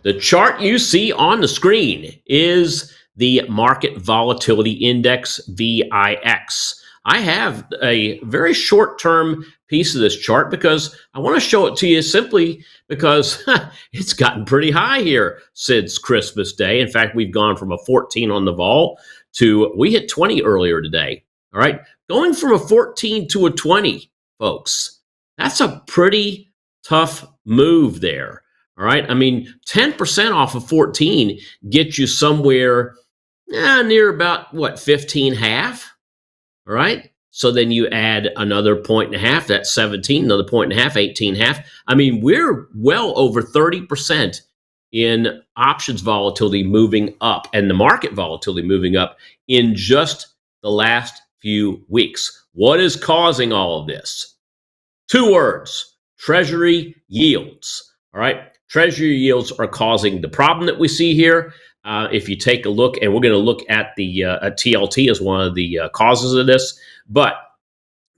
The chart you see on the screen is the Market Volatility Index, VIX. I have a very short-term piece of this chart because I want to show it to you simply because it's gotten pretty high here since Christmas Day. In fact, we've gone from a 14 on the vol to, we hit 20 earlier today. All right, going from a 14 to a 20, folks, that's a pretty tough move there. All right, I mean, 10% off of 14 gets you somewhere near about, what, 15 half? All right, so then you add another point and a half, that's 17, another point and a half, 18 half. I mean, we're well over 30% in options volatility moving up and the market volatility moving up in just the last few weeks. What is causing all of this? Two words: Treasury yields. All right, Treasury yields are causing the problem that we see here. If you take a look, and we're going to look at the TLT as one of the causes of this, but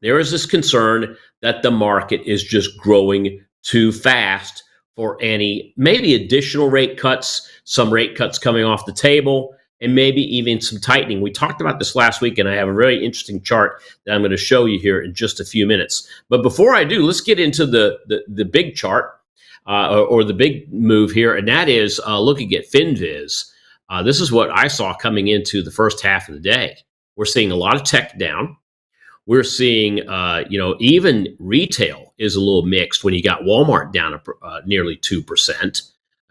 there is this concern that the market is just growing too fast for any maybe additional rate cuts, some rate cuts coming off the table, and maybe even some tightening. We talked about this last week, and I have a very interesting chart that I'm going to show you here in just a few minutes. But before I do, let's get into the big chart or the big move here, and that is looking at FinViz. This is what I saw coming into the first half of the day. We're seeing a lot of tech down. We're seeing, even retail is a little mixed when you got Walmart down nearly 2%,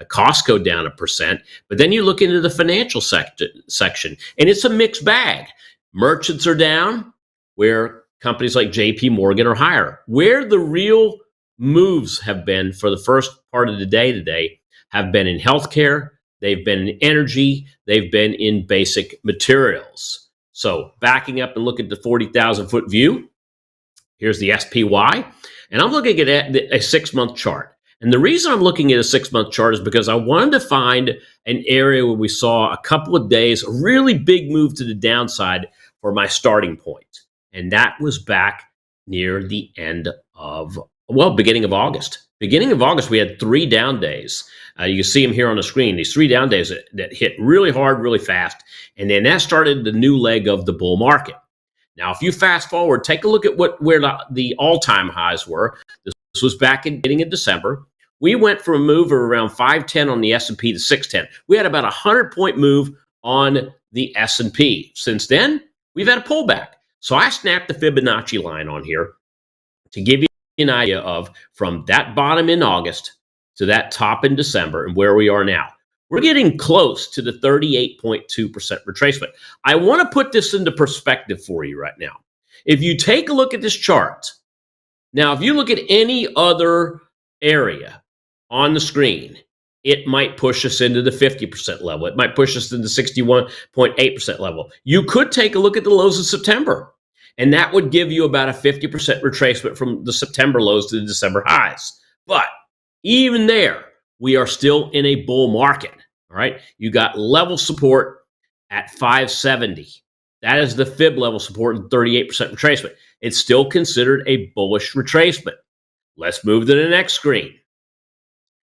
Costco down 1%. But then you look into the financial section, and it's a mixed bag. Merchants are down, where companies like JP Morgan are higher. Where the real moves have been for the first part of the day today have been in healthcare, they've been in energy, they've been in basic materials. So backing up and look at the 40,000 foot view, here's the SPY, and I'm looking at a 6-month chart. And the reason I'm looking at a 6-month chart is because I wanted to find an area where we saw a couple of days, a really big move to the downside for my starting point. And that was back near the end of, beginning of August. Beginning of August, we had 3 down days. You can see them here on the screen, these 3 down days that hit really hard, really fast. And then that started the new leg of the bull market. Now, if you fast forward, take a look at where the all-time highs were. This was back in beginning of December. We went from a move of around 510 on the S&P to 610. We had about a 100-point move on the S&P. Since then, we've had a pullback. So I snapped the Fibonacci line on here to give you an idea of from that bottom in August to that top in December and where we are now. We're getting close to the 38.2% retracement. I want to put this into perspective for you right now. If you take a look at this chart, now if you look at any other area on the screen, it might push us into the 50% level. It might push us into the 61.8% level. You could take a look at the lows of September, and that would give you about a 50% retracement from the September lows to the December highs. But even there, we are still in a bull market. All right, you got level support at 570. That is the fib level support and 38% retracement. It's still considered a bullish retracement. Let's move to the next screen.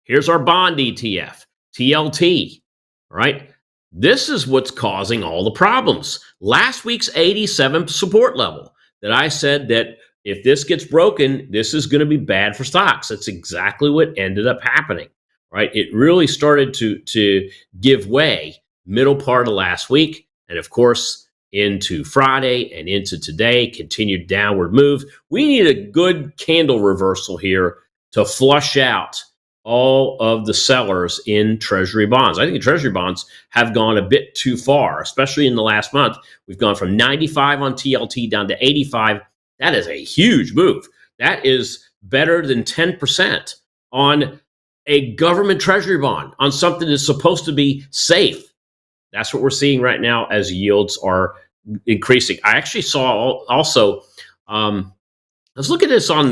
Here's our bond ETF, TLT. All right, this is what's causing all the problems. Last week's 87 support level that I said that if this gets broken, this is going to be bad for stocks. That's exactly what ended up happening. Right? It really started to give way middle part of last week. And of course, into Friday and into today, continued downward move. We need a good candle reversal here to flush out all of the sellers in Treasury bonds. I think Treasury bonds have gone a bit too far, especially in the last month. We've gone from 95 on TLT down to 85. That is a huge move. That is better than 10% on a government treasury bond, on something that's supposed to be safe. That's what we're seeing right now as yields are increasing. I actually saw also, let's look at this on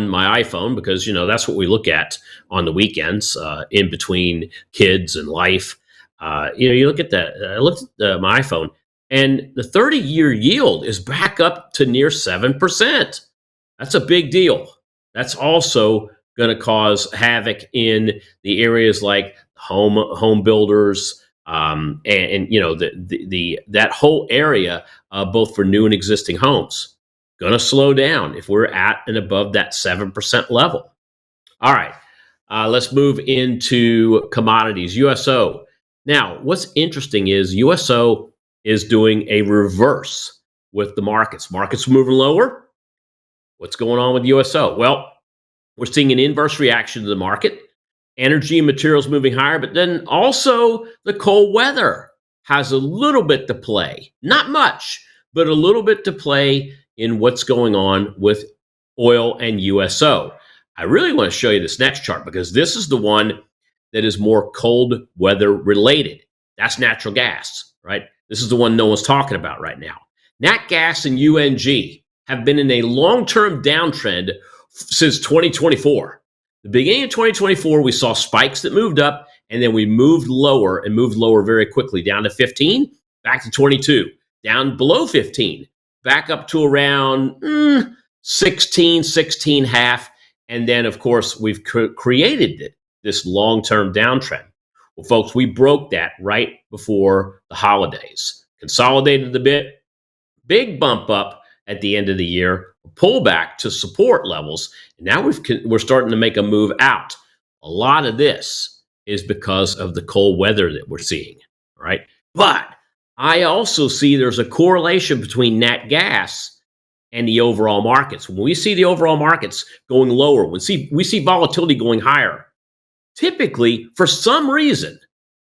my iPhone, because that's what we look at on the weekends in between kids and life. You look at that. I looked at my iPhone, and the 30-year yield is back up to near 7%. That's a big deal. That's also going to cause havoc in the areas like home builders, and you know the that whole area, both for new and existing homes, going to slow down if we're at and above that 7% level. All right, let's move into commodities. USO. Now, what's interesting is USO is doing a reverse with the markets. Markets moving lower. What's going on with USO? Well, we're seeing an inverse reaction to the market. Energy and materials moving higher, but then also the cold weather has a little bit to play. Not much, but a little bit to play in what's going on with oil and USO. I really want to show you this next chart because this is the one that is more cold weather related. That's natural gas, right? This is the one no one's talking about right now. Nat gas and UNG have been in a long-term downtrend since 2024. The beginning of 2024, we saw spikes that moved up, and then we moved lower and moved lower very quickly, down to 15, back to 22, down below 15, back up to around 16 half. And then, of course, we've created this long-term downtrend. Well, folks, we broke that right before the holidays, consolidated a bit, big bump up at the end of the year, pullback to support levels, and now we're starting to make a move out. A lot of this is because of the cold weather that we're seeing, right? But I also see there's a correlation between nat gas and the overall markets. When we see the overall markets going lower, we see volatility going higher, typically, for some reason,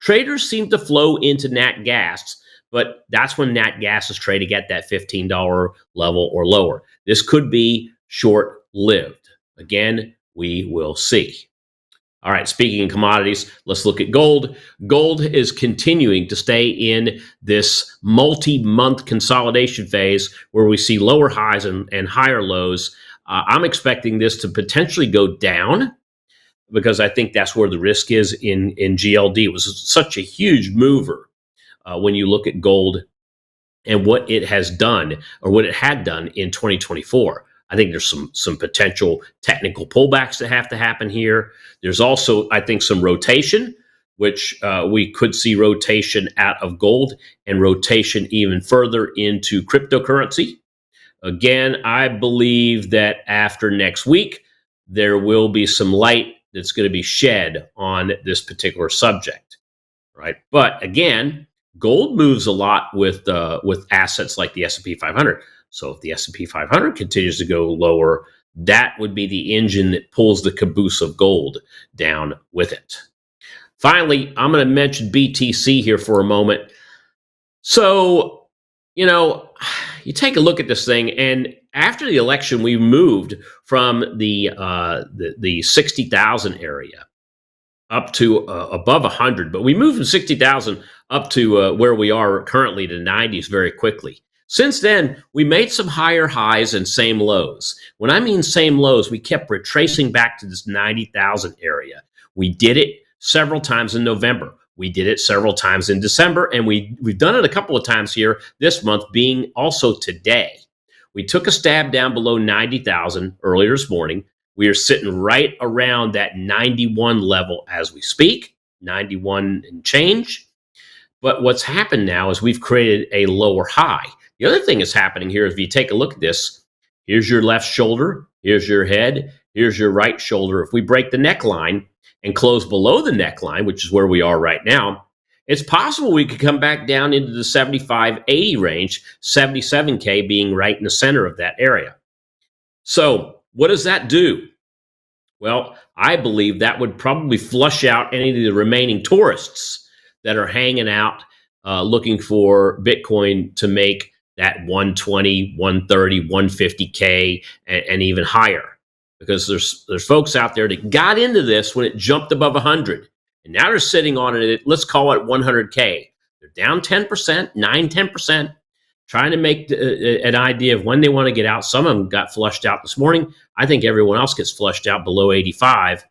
traders seem to flow into nat gas, but that's when nat gas is trading at that $15 level or lower. This could be short-lived. Again, we will see. All right, speaking of commodities, let's look at gold. Gold is continuing to stay in this multi-month consolidation phase where we see lower highs and higher lows. I'm expecting this to potentially go down because I think that's where the risk is in GLD. It was such a huge mover when you look at gold and what it has done or what it had done in 2024. I think there's some potential technical pullbacks that have to happen here. There's also, I think, some rotation, which we could see rotation out of gold and rotation even further into cryptocurrency. Again, I believe that after next week, there will be some light that's going to be shed on this particular subject, right? But again, gold moves a lot with assets like the S&P 500. So if the S&P 500 continues to go lower, that would be the engine that pulls the caboose of gold down with it. Finally, I'm going to mention BTC here for a moment. So, you know, you take a look at this thing, and after the election, we moved from the 60,000 area up to above 100, but we moved from 60,000 up to where we are currently to 90s very quickly. Since then, we made some higher highs and same lows. When I mean same lows, we kept retracing back to this 90,000 area. We did it several times in November. We did it several times in December, and we've done it a couple of times here this month, being also today. We took a stab down below 90,000 earlier this morning. We are sitting right around that 91 level as we speak, 91 and change. But what's happened now is we've created a lower high. The other thing that's happening here is if you take a look at this, here's your left shoulder, here's your head, here's your right shoulder. If we break the neckline and close below the neckline, which is where we are right now, it's possible we could come back down into the 75-80 range, 77K being right in the center of that area. So what does that do? Well, I believe that would probably flush out any of the remaining tourists that are hanging out looking for Bitcoin to make that 120, 130, 150K and even higher. Because there's folks out there that got into this when it jumped above 100. And now they're sitting on it at, let's call it 100K. They're down 10%, 10%, trying to make an idea of when they want to get out. Some of them got flushed out this morning. I think everyone else gets flushed out below 85.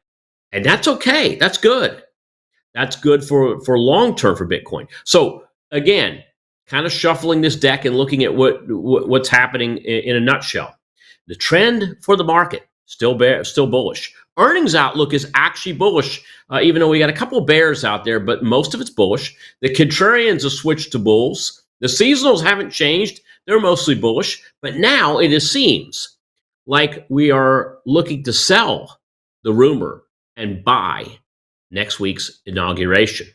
And that's okay. That's good. That's good for long term for Bitcoin. So again, kind of shuffling this deck and looking at what's happening in a nutshell. The trend for the market, still bullish. Earnings outlook is actually bullish, even though we got a couple of bears out there, but most of it's bullish. The contrarians have switched to bulls. The seasonals haven't changed. They're mostly bullish, but now it seems like we are looking to sell the rumor and buy next week's inauguration.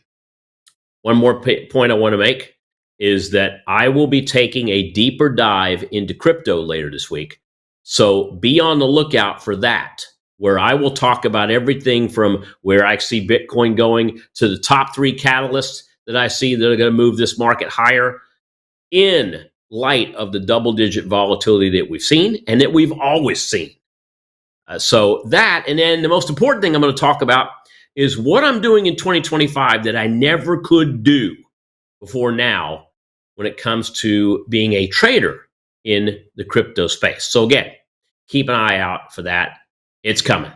One more point I want to make is that I will be taking a deeper dive into crypto later this week. So be on the lookout for that, where I will talk about everything from where I see Bitcoin going to the top 3 catalysts that I see that are going to move this market higher in light of the double-digit volatility that we've seen and that we've always seen. So that, and then the most important thing I'm going to talk about is what I'm doing in 2025 that I never could do before now when it comes to being a trader in the crypto space. So again, keep an eye out for that. It's coming.